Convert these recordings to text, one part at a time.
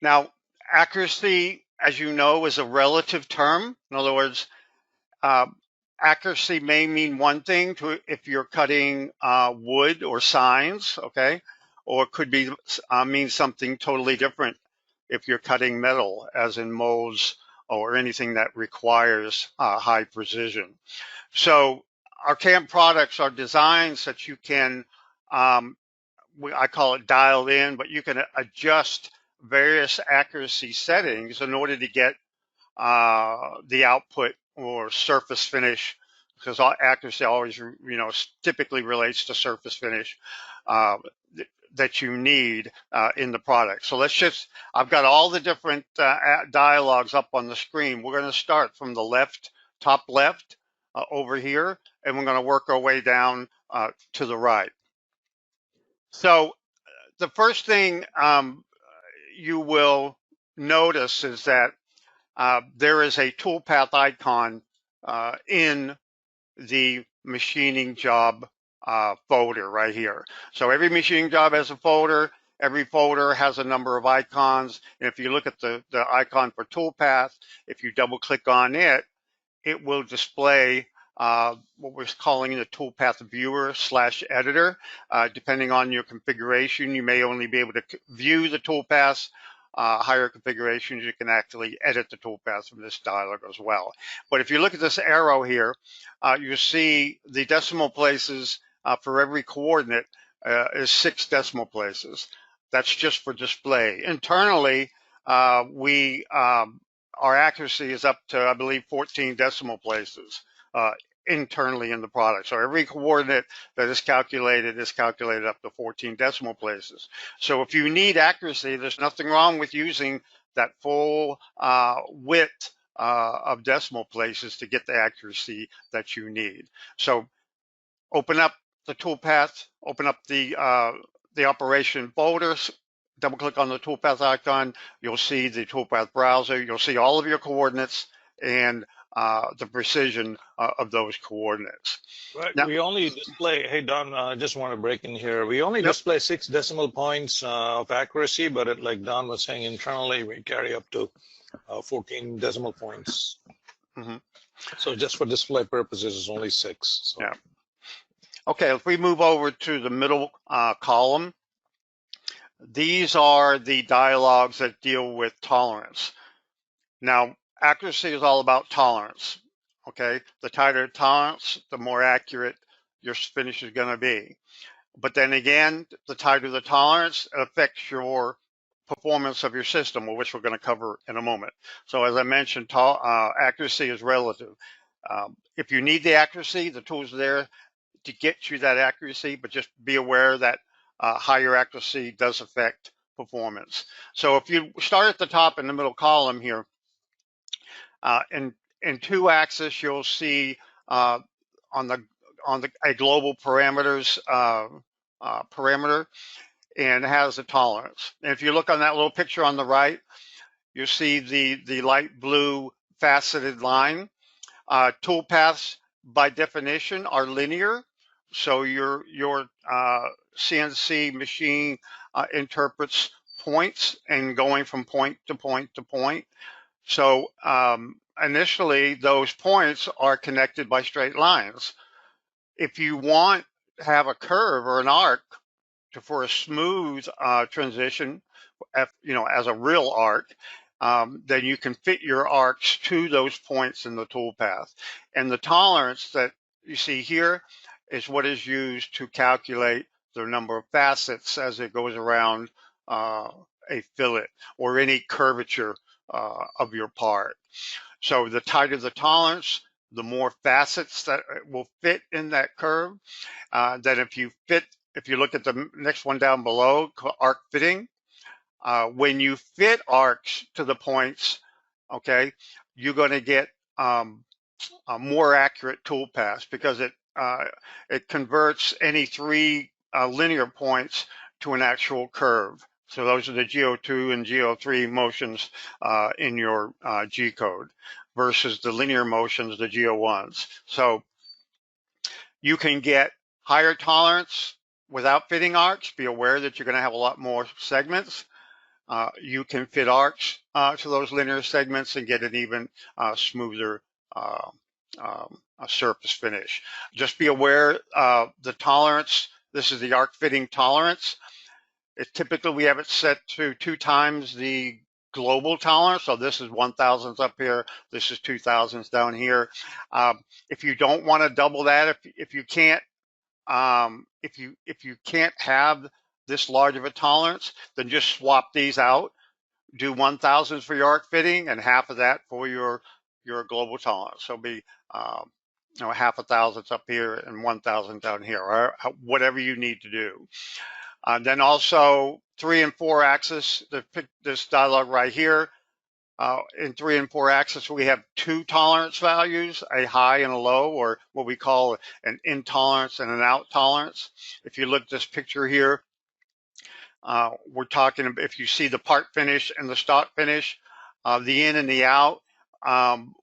Now, accuracy, as you know, is a relative term. In other words, accuracy may mean one thing if you're cutting wood or signs, okay, or it could be mean something totally different if you're cutting metal, as in molds or anything that requires high precision. So our CAM products are designed so that you can, I call it dialed in, but you can adjust various accuracy settings in order to get the output or surface finish, because accuracy always, typically relates to surface finish that you need in the product. So I've got all the different dialogues up on the screen. We're going to start from the left, top left over here, and we're going to work our way down to the right. So the first thing you will notice is that there is a Toolpath icon in the machining job folder right here. So every machining job has a folder. Every folder has a number of icons. And if you look at the icon for Toolpath, if you double click on it, it will display what we're calling the Toolpath viewer / editor. Depending on your configuration, you may only be able to view the toolpaths. Higher configurations, you can actually edit the toolpaths from this dialog as well. But if you look at this arrow here, you see the decimal places for every coordinate is 6 decimal places. That's just for display. Internally, our accuracy is up to, I believe, 14 decimal places internally in the product. So every coordinate that is calculated up to 14 decimal places. So if you need accuracy, there's nothing wrong with using that full width of decimal places to get the accuracy that you need. So open up the Toolpath, open up the operation folders, double click on the Toolpath icon, you'll see the Toolpath browser, you'll see all of your coordinates and the precision of those coordinates. Right. Now, we only display, hey Don, I just want to break in here. We only display 6 decimal points of accuracy, but like Don was saying, internally we carry up to 14 decimal points. Mm-hmm. So just for display purposes, it's only 6. So. Yeah. Okay, if we move over to the middle column, these are the dialogues that deal with tolerance. Now, accuracy is all about tolerance, okay? The tighter tolerance, the more accurate your finish is going to be. But then again, the tighter the tolerance, it affects your performance of your system, which we're going to cover in a moment. So as I mentioned, accuracy is relative. If you need the accuracy, the tools are there to get you that accuracy, but just be aware that higher accuracy does affect performance. So if you start at the top in the middle column here, in 2 axis, you'll see on a global parameters parameter, and it has a tolerance. And if you look on that little picture on the right, you see the light blue faceted line. Toolpaths by definition are linear, so your CNC machine interprets points and going from point to point to point. So initially, those points are connected by straight lines. If you want to have a curve or an arc for a smooth transition, as a real arc, then you can fit your arcs to those points in the toolpath. And the tolerance that you see here is what is used to calculate the number of facets as it goes around a fillet or any curvature of your part. So the tighter the tolerance, the more facets that will fit in that curve. Then if you look at the next one down below, arc fitting, when you fit arcs to the points, okay, you're going to get more accurate toolpaths because it converts any 3 linear points to an actual curve. So those are the GO2 and GO3 motions in your G code versus the linear motions, the GO1s. So you can get higher tolerance without fitting arcs. Be aware that you're going to have a lot more segments. you can fit arcs to those linear segments and get an even smoother surface finish. Just be aware the tolerance. This is the arc fitting tolerance. Typically we have it set to 2 times the global tolerance. So this is 1,000s up here. This is 2,000s down here. If you don't want to double that, if you can't have this large of a tolerance, then just swap these out. Do 1,000s for your arc fitting and half of that for your global tolerance. So be half a thousandths up here and 1,000 down here, or whatever you need to do. Then also 3 and 4 axis, this dialog right here. In 3 and 4 axis, we have 2 tolerance values, a high and a low, or what we call an in tolerance and an out tolerance. If you look at this picture here, we're talking about, if you see the part finish and the stock finish, the in and the out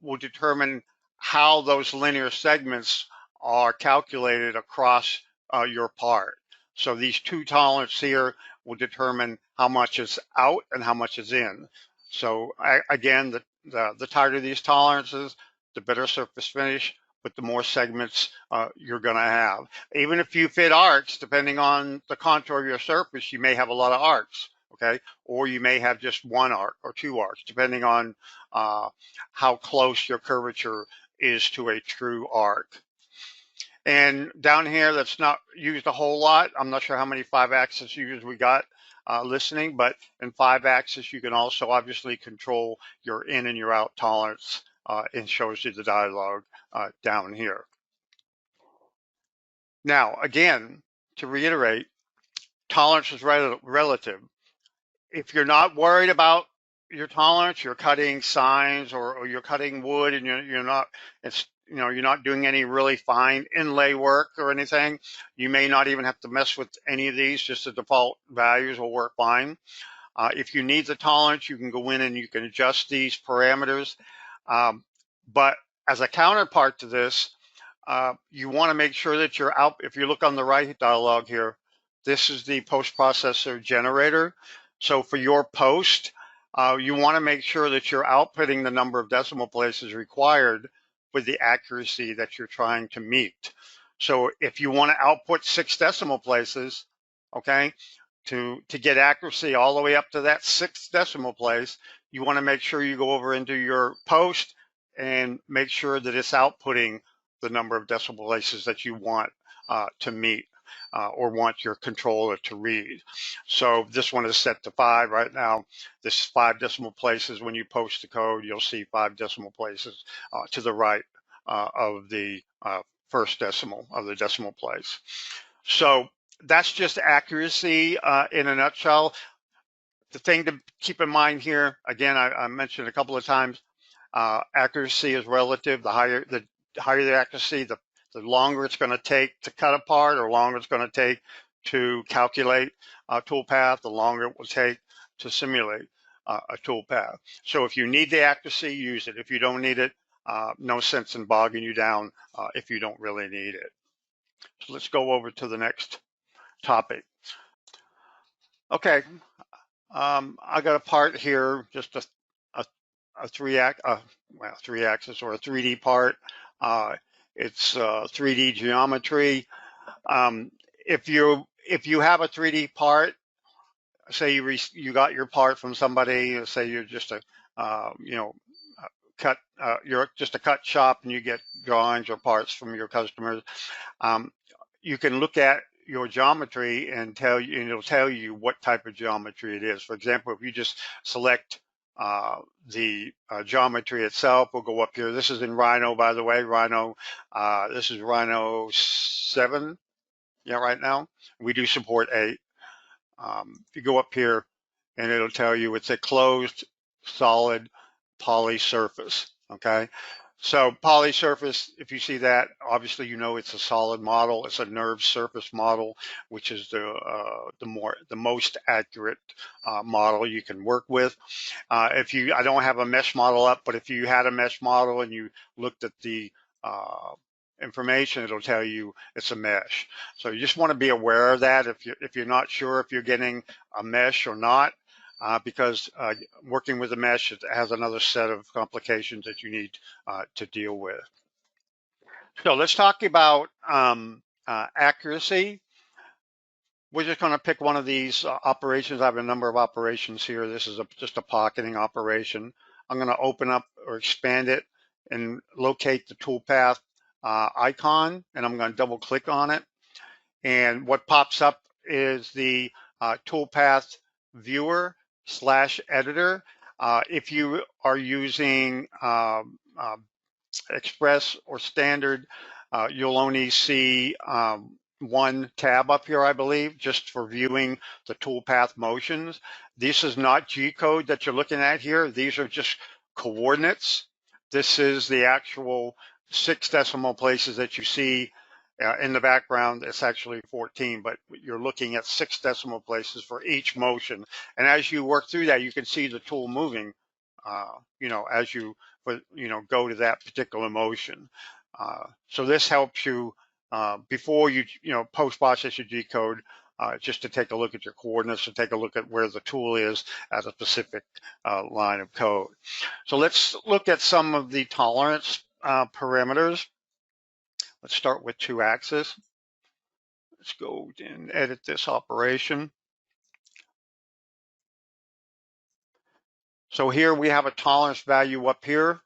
will determine how those linear segments are calculated across your part. So these 2 tolerances here will determine how much is out and how much is in. So again, the tighter these tolerances, the better surface finish, but the more segments you're going to have. Even if you fit arcs, depending on the contour of your surface, you may have a lot of arcs, okay? Or you may have just 1 arc or 2 arcs, depending on how close your curvature is to a true arc. And down here, that's not used a whole lot. I'm not sure how many 5-axis users we got listening, but in 5-axis, you can also obviously control your in and your out tolerance, and shows you the dialog down here. Now, again, to reiterate, tolerance is relative. If you're not worried about your tolerance, you're cutting signs or you're cutting wood and you're not doing any really fine inlay work or anything, you may not even have to mess with any of these. Just the default values will work fine. If you need the tolerance, you can go in and you can adjust these parameters. But as a counterpart to this, you want to make sure that you're out. If you look on the right dialog here, this is the post processor generator. So for your post, you want to make sure that you're outputting the number of decimal places required with the accuracy that you're trying to meet. So if you want to output 6 decimal places, okay, to get accuracy all the way up to that 6th decimal place, you want to make sure you go over into your post and make sure that it's outputting the number of decimal places that you want to meet or want your controller to read. So this one is set to 5 right now. This is 5 decimal places. When you post the code, you'll see 5 decimal places to the right of the first decimal of the decimal place. So that's just accuracy in a nutshell. The thing to keep in mind here, again, I mentioned a couple of times, accuracy is relative. The higher the accuracy, the longer it's going to take to cut apart, or longer it's going to take to calculate a toolpath, the longer it will take to simulate a toolpath. So if you need the accuracy, use it. If you don't need it, no sense in bogging you down if you don't really need it. So let's go over to the next topic. Okay, I got a part here, just a 3-axis or a 3D part. It's 3D geometry. If you have a 3D part, say you got your part from somebody, say you're just you're just a cut shop and you get drawings or parts from your customers, you can look at your geometry and it'll tell you what type of geometry it is. For example, if you just select the geometry itself, we'll go up here. This is in Rhino, by the way. Rhino, this is Rhino 7, right now. We do support 8. If you go up here, and it'll tell you it's a closed, solid poly surface, okay? So poly surface, if you see that, obviously you know it's a solid model. It's a nerve surface model, which is the most accurate model you can work with. I don't have a mesh model up, but if you had a mesh model and you looked at the information, it'll tell you it's a mesh. So you just want to be aware of that. If you're not sure if you're getting a mesh or not, because working with the mesh, it has another set of complications that you need to deal with. So let's talk about accuracy. We're just going to pick one of these operations. I have a number of operations here. This is just a pocketing operation. I'm going to open up or expand it and locate the toolpath icon, and I'm going to double click on it. And what pops up is the toolpath viewer / editor. If you are using Express or Standard, you'll only see one tab up here, I believe, just for viewing the toolpath motions. This is not G-code that you're looking at here. These are just coordinates. This is the actual 6 decimal places that you see in the background. It's actually 14, but you're looking at 6 decimal places for each motion. And as you work through that, you can see the tool moving, as you go to that particular motion. So this helps you before you post-process your G-code, just to take a look at your coordinates and take a look at where the tool is at a specific line of code. So let's look at some of the tolerance parameters. Let's start with 2-axis. Let's go and edit this operation. So here we have a tolerance value up here.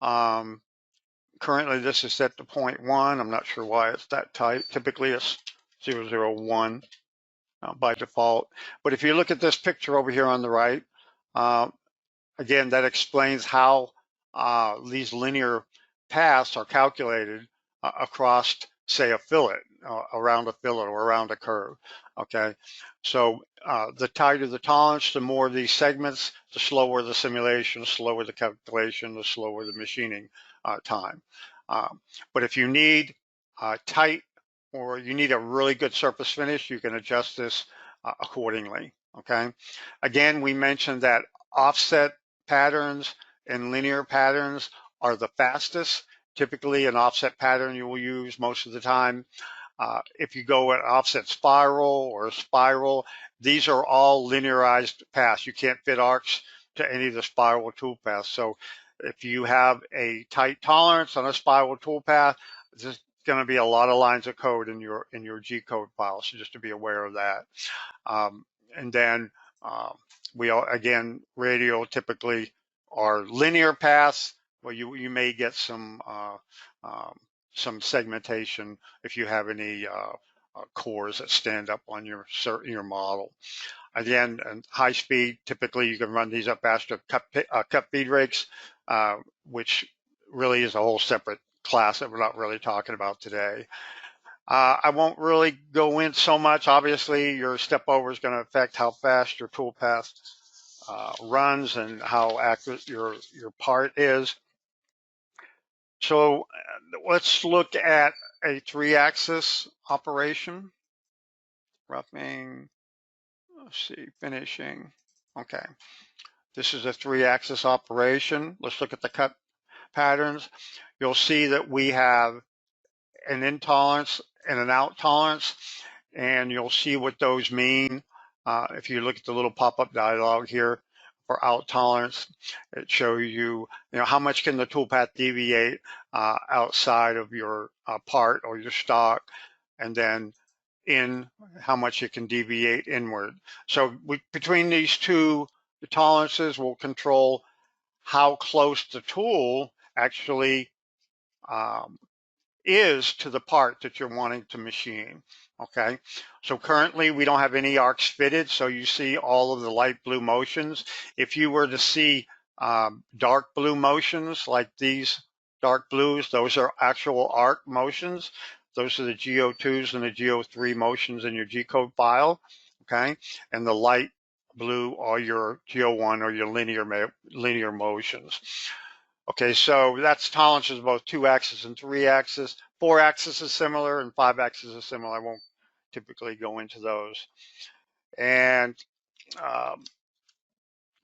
Currently this is set to 0.1. I'm not sure why it's that tight. Typically it's 0.001 by default. But if you look at this picture over here on the right, again, that explains how these linear paths are calculated across, say, a fillet, around a fillet or around a curve, okay? So the tighter the tolerance, the more these segments, the slower the simulation, the slower the calculation, the slower the machining time. But if you need tight or you need a really good surface finish, you can adjust this accordingly, okay? Again, we mentioned that offset patterns and linear patterns are the fastest. Typically an offset pattern you will use most of the time. If you go at offset spiral or a spiral, these are all linearized paths. You can't fit arcs to any of the spiral toolpaths. So if you have a tight tolerance on a spiral toolpath, there's going to be a lot of lines of code in your G-code file. So just to be aware of that. And then again, radial typically are linear paths. Well, you may get some segmentation if you have any cores that stand up on your model. Again, and high speed, typically you can run these up faster cut feed rates, which really is a whole separate class that we're not really talking about today. I won't really go in so much. Obviously, your step over is going to affect how fast your toolpath runs and how accurate your part is. So let's look at a 3-axis operation. Roughing, let's see, finishing. Okay, this is a 3-axis operation. Let's look at the cut patterns. You'll see that we have an in tolerance and an out tolerance, and you'll see what those mean. If you look at the little pop-up dialog here for out tolerance, it shows you, how much can the toolpath deviate outside of your part or your stock, and then in how much it can deviate inward. So between these two tolerances, we'll control how close the tool actually is to the part that you're wanting to machine, okay? So currently we don't have any arcs fitted, so you see all of the light blue motions. If you were to see dark blue motions like these dark blues, those are actual arc motions. Those are the GO2s and the GO3 motions in your G-code file, okay? And the light blue are your GO1 or your linear motions. Okay, so that's tolerances both 2-axis and 3-axis. 4-axis is similar and 5-axis is similar. I won't typically go into those. And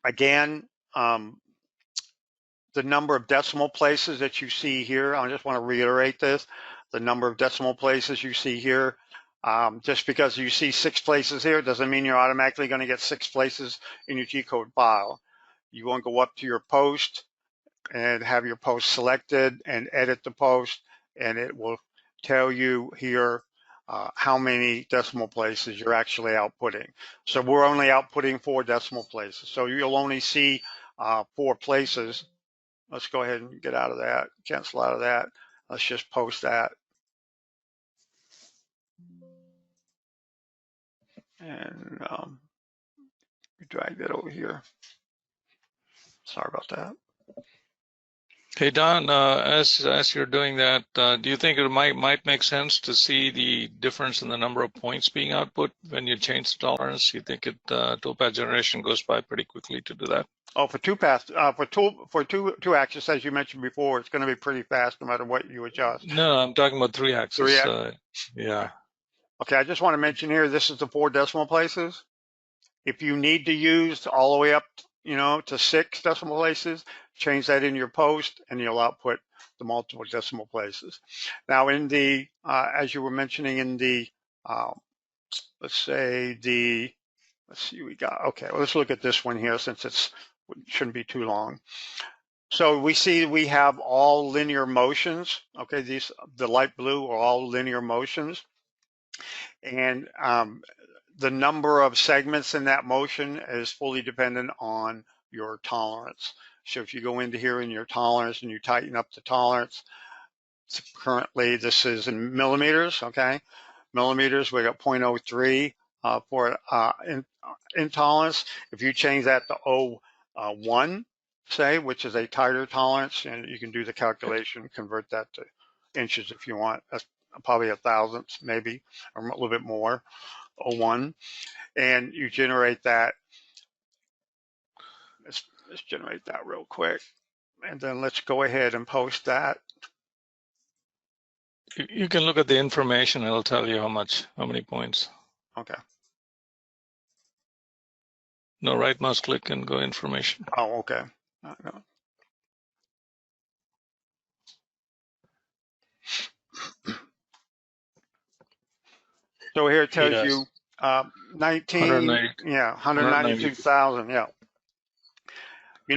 again, the number of decimal places that you see here, I just want to reiterate this. The number of decimal places you see here Just because you see 6 places here doesn't mean you're automatically going to get 6 places in your G-code file. You want to go up to your post and have your post selected and edit the post, and it will tell you here how many decimal places you're actually outputting. So we're only outputting 4 decimal places. So you'll only see 4 places. Let's go ahead and get out of that, cancel out of that. Let's just post that. And drag that over here. Sorry about that. Hey Don, as you're doing that, do you think it might make sense to see the difference in the number of points being output when you change the tolerance? You think toolpath generation goes by pretty quickly to do that? Oh, for Toolpath, for two axis, as you mentioned before, it's going to be pretty fast no matter what you adjust. No, I'm talking about 3 axis. Yeah. Okay, I just want to mention here, this is the 4 decimal places. If you need to use all the way up, to 6 decimal places, change that in your post, and you'll output the multiple decimal places. Now, in the as you were mentioning in the let's see, we got, okay, well, let's look at this one here since it shouldn't be too long. So we see we have all linear motions. Okay, the light blue are all linear motions, and the number of segments in that motion is fully dependent on your tolerance. So if you go into here in your tolerance and you tighten up the tolerance, currently this is in millimeters. Okay, millimeters, we got 0.03 for intolerance. If you change that to 0.1, say, which is a tighter tolerance, and you can do the calculation, convert that to inches if you want. That's probably a thousandth, maybe, or a little bit more, 0.1, and you generate that. Let's generate that real quick, and then let's go ahead and post that. You can look at the information. It'll tell you how many points. Okay. No, right mouse click and go information. Oh, okay. So here it tells you 192,000. Yeah.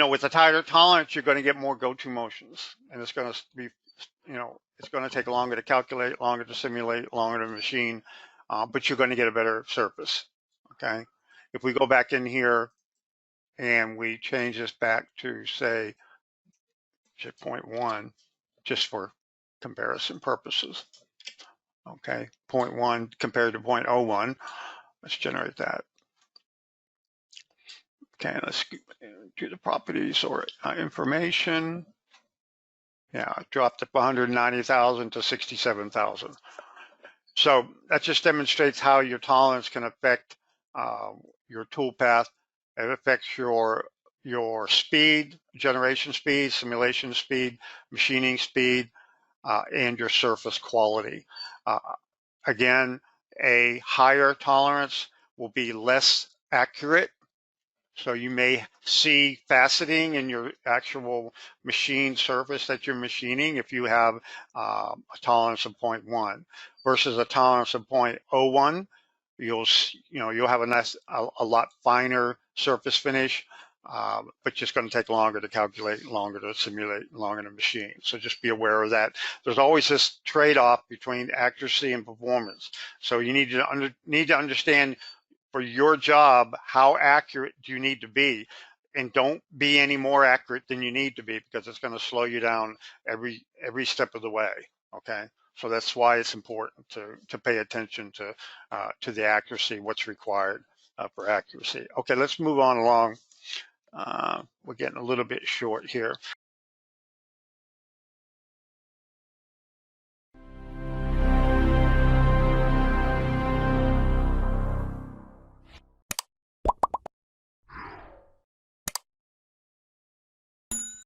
With the tighter tolerance, you're going to get more go-to motions, and it's going to be, it's going to take longer to calculate, longer to simulate, longer to machine, but you're going to get a better surface. Okay. If we go back in here and we change this back to, say, 0.1, just for comparison purposes. Okay, 0.1 compared to 0.01. Let's generate that. Okay, let's do the properties or information. Yeah, it dropped up 190,000 to 67,000. So that just demonstrates how your tolerance can affect your toolpath. It affects your speed, generation speed, simulation speed, machining speed, and your surface quality. Again, a higher tolerance will be less accurate. So you may see faceting in your actual machine surface that you're machining if you have a tolerance of 0.1 versus a tolerance of 0.01. You'll have a lot finer surface finish, but just going to take longer to calculate, longer to simulate, longer to machine. So just be aware of that. There's always this trade-off between accuracy and performance. So you need to understand for your job how accurate do you need to be, and don't be any more accurate than you need to be, because it's going to slow you down every step of the way. Okay. So that's why it's important to pay attention to the accuracy, what's required for accuracy. Okay, let's move on along. We're getting a little bit short here.